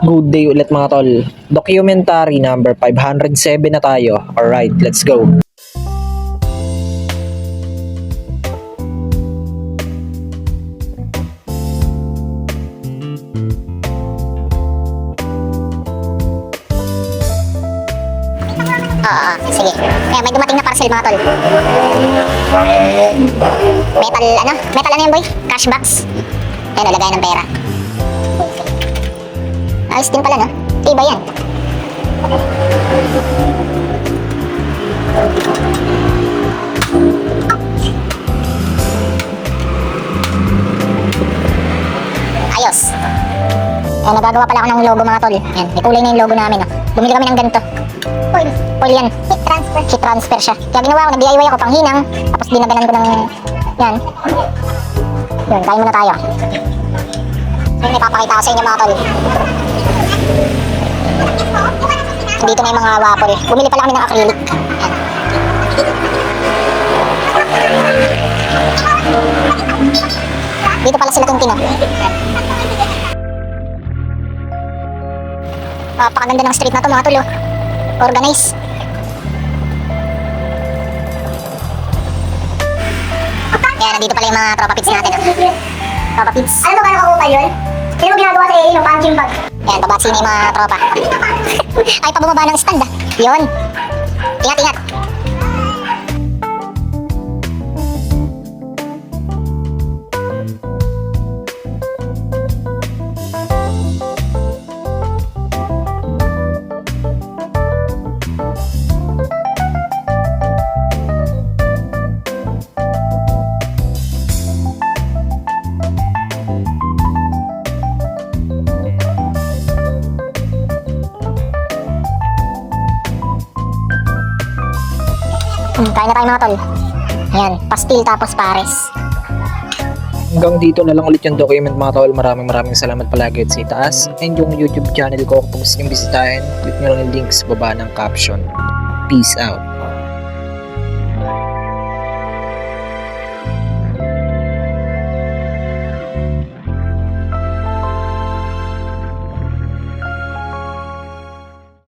Good day ulit mga tol. Documentary number 507 na tayo. Alright, let's go. Sige. Kaya may dumating na parcel mga tol. Metal ano yan boy? Cash box. Ayan o, lagayan ng pera. Ayos din pala no? Iba yan. Ayos. Ayan, nagagawa pala ako ng logo mga tol. Ayan, may kulay na yung logo namin. Bumili kami ng ganito. Foil yan. Heat transfer siya. Kaya ginawa ko, nag-DIY ako pang hinang. Tapos dinaganan ko ng yan. Yun, kain muna tayo. Ngayon, ipapakita ko sa inyo mga tol. Dito na yung mga waffle. Bumili pala kami ng acrylic. Yan. Dito pala sila tungtino. Napakaganda ng street na to mga tol. Organize. Yan, nandito pala yung mga tropa pits natin. Tropa pits. Ano ba nakakuha yun? Sino mo ginagawa sa AA yung punching bag? Yan, babati na yung mga tropa. Ay, pabumaba ng stand ah. Yun. Ingat, ingat. Kain na tayo mga tol. Ayan, pastil tapos pares. Hanggang dito na lang ulit yung document mga tol. Maraming salamat palagi sa itaas. And yung YouTube channel ko kung gusto nyo bisitahin, click nyo lang yung link sa baba ng caption. Peace out.